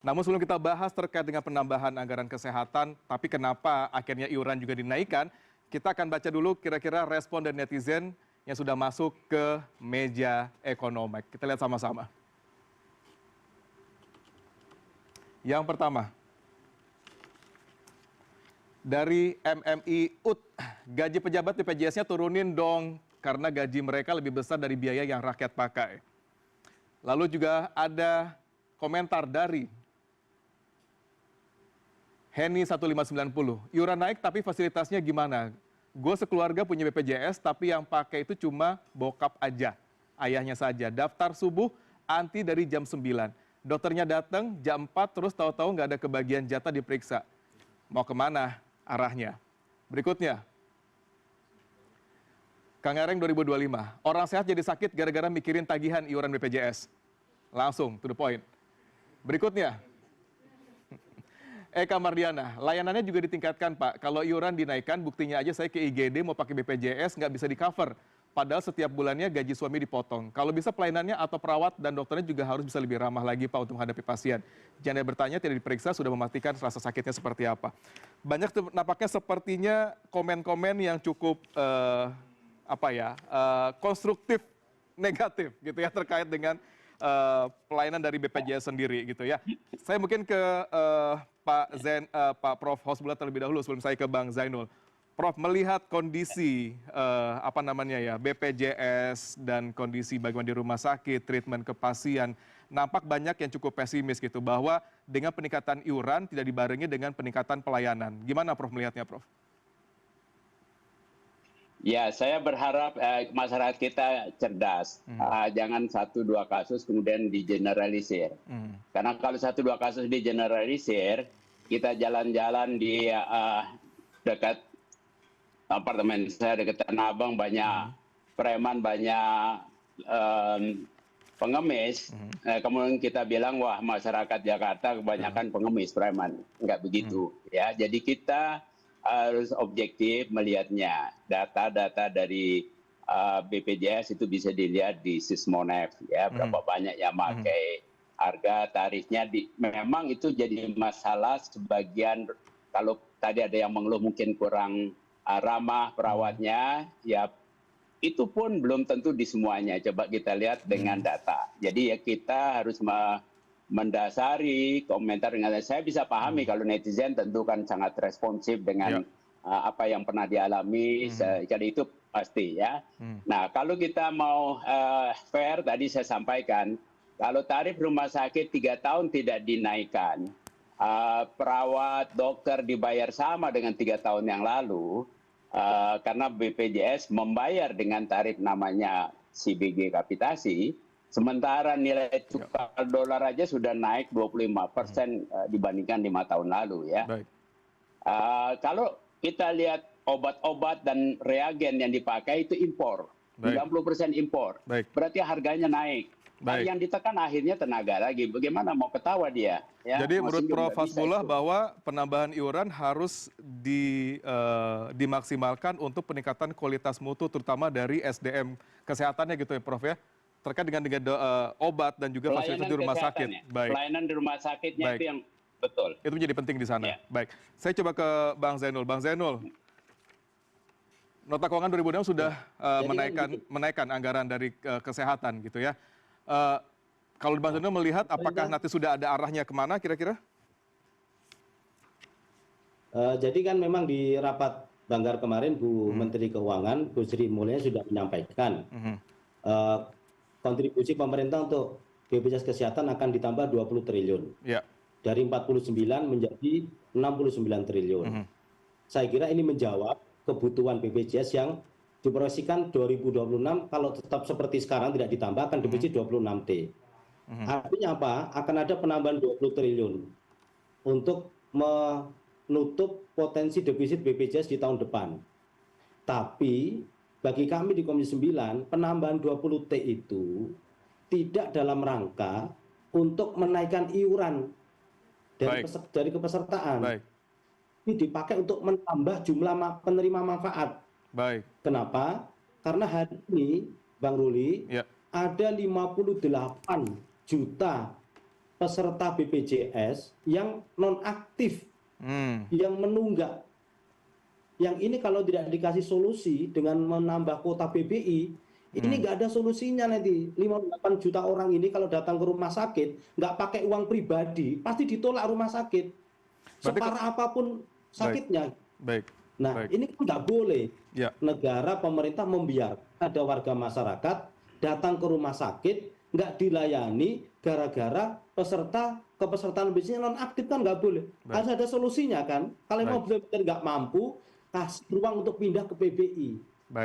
Namun sebelum kita bahas terkait dengan penambahan anggaran kesehatan, tapi kenapa akhirnya iuran juga dinaikkan, kita akan baca dulu kira-kira respon dari netizen yang sudah masuk ke meja Ekonomek. Kita lihat sama-sama. Yang pertama, dari MMI UT, gaji pejabat BPJS-nya turunin dong karena gaji mereka lebih besar dari biaya yang rakyat pakai. Lalu juga ada komentar dari Henny 1590, iuran naik tapi fasilitasnya gimana? Gue sekeluarga punya BPJS tapi yang pakai itu cuma bokap aja, ayahnya saja. Daftar subuh anti dari jam 9. Dokternya datang jam 4 terus tahu-tahu nggak ada kebagian jatah diperiksa. Mau kemana arahnya? Berikutnya, Kang Ereng 2025, orang sehat jadi sakit gara-gara mikirin tagihan iuran BPJS. Langsung, to the point. Berikutnya, Eka Mardiana, layanannya juga ditingkatkan Pak. Kalau iuran dinaikkan, buktinya aja saya ke IGD mau pakai BPJS nggak bisa di-cover. Padahal setiap bulannya gaji suami dipotong. Kalau bisa pelayanannya atau perawat dan dokternya juga harus bisa lebih ramah lagi Pak untuk menghadapi pasien. Jangan bertanya, tidak diperiksa, sudah memastikan rasa sakitnya seperti apa. Banyak nampaknya sepertinya komen-komen yang cukup konstruktif negatif gitu ya terkait dengan pelayanan dari BPJS sendiri gitu ya. Saya mungkin ke Pak Prof. Hosbula terlebih dahulu sebelum saya ke Bang Zainul. Prof, melihat kondisi BPJS dan kondisi bagaimana di rumah sakit, treatment ke pasien, nampak banyak yang cukup pesimis gitu bahwa dengan peningkatan iuran tidak dibarengi dengan peningkatan pelayanan. Gimana Prof melihatnya, Prof? Ya, saya berharap masyarakat kita cerdas. Jangan 1-2 kasus kemudian digeneralisir. Karena kalau 1-2 kasus digeneralisir, kita jalan-jalan di dekat apartemen saya, dekat Tanah Abang, banyak preman, banyak pengemis. Kemudian kita bilang, wah masyarakat Jakarta kebanyakan pengemis, preman. Enggak begitu. Ya, jadi kita harus objektif melihatnya. Data-data dari BPJS itu bisa dilihat di Sismonep, ya, berapa banyak yang pakai, harga tarifnya. Memang itu jadi masalah sebagian. Kalau tadi ada yang mengeluh mungkin kurang ramah perawatnya, ya itu pun belum tentu di semuanya. Coba kita lihat dengan data. Jadi ya kita harus mendasari komentar dengan saya bisa pahami kalau netizen tentu kan sangat responsif dengan apa yang pernah dialami, jadi itu pasti ya. Nah kalau kita mau fair, tadi saya sampaikan kalau tarif rumah sakit 3 tahun tidak dinaikkan, perawat dokter dibayar sama dengan 3 tahun yang lalu, karena BPJS membayar dengan tarif namanya CBG kapitasi. Sementara nilai tukar dolar aja sudah naik 25% dibandingkan 5 tahun lalu ya. Kalau kita lihat obat-obat dan reagen yang dipakai itu impor, 30% impor. Berarti harganya naik. Yang ditekan akhirnya tenaga lagi. Bagaimana mau ketawa dia? Ya, jadi menurut Prof. Hasbullah bahwa penambahan iuran harus dimaksimalkan untuk peningkatan kualitas mutu terutama dari SDM kesehatannya gitu ya Prof ya? Terkait dengan obat dan juga fasilitas di rumah sakit. Baik. Pelayanan di rumah sakitnya itu yang betul. Itu menjadi penting di sana. Baik. Saya coba ke Bang Zainul. Bang Zainul, nota keuangan 2006 sudah menaikkan anggaran dari kesehatan gitu ya. Kalau Bang Zainul melihat apakah nanti sudah ada arahnya kemana kira-kira? Jadi kan memang di rapat Banggar kemarin Bu Menteri Keuangan, Bu Sri Mulyani sudah menyampaikan kontribusi pemerintah untuk BPJS Kesehatan akan ditambah 20 triliun. Dari 49 menjadi 69 triliun. Saya kira ini menjawab kebutuhan BPJS yang diproyeksikan 2026 kalau tetap seperti sekarang tidak ditambah akan defisit 26T. Artinya apa? Akan ada penambahan 20 triliun untuk menutup potensi defisit BPJS di tahun depan. Tapi bagi kami di Komisi 9, penambahan 20T itu tidak dalam rangka untuk menaikkan iuran dari kepesertaan. Ini dipakai untuk menambah jumlah penerima manfaat. Kenapa? Karena hari ini, Bang Ruli, ada 58 juta peserta BPJS yang nonaktif, yang menunggak. Yang ini kalau tidak dikasih solusi dengan menambah kuota PBI, ini nggak ada solusinya nanti. 58 juta orang ini kalau datang ke rumah sakit, nggak pakai uang pribadi, pasti ditolak rumah sakit. Separah apapun sakitnya. Baik. Nah, ini kan nggak boleh. Negara, pemerintah membiarkan ada warga masyarakat datang ke rumah sakit, nggak dilayani gara-gara kepesertaan bisnisnya non-aktif, kan nggak boleh. Harus ada solusinya kan. Kalau mau benar-benar nggak mampu, kasih ruang untuk pindah ke PBI.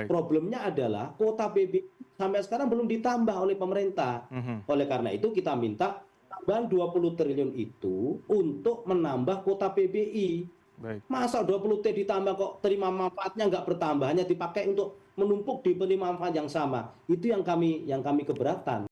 Problemnya adalah kuota PBI sampai sekarang belum ditambah oleh pemerintah. Oleh karena itu kita minta tambahan 20 triliun itu untuk menambah kuota PBI. Masa 20 T ditambah kok terima manfaatnya nggak bertambah, hanya dipakai untuk menumpuk di penerima manfaat yang sama. Itu yang kami keberatan.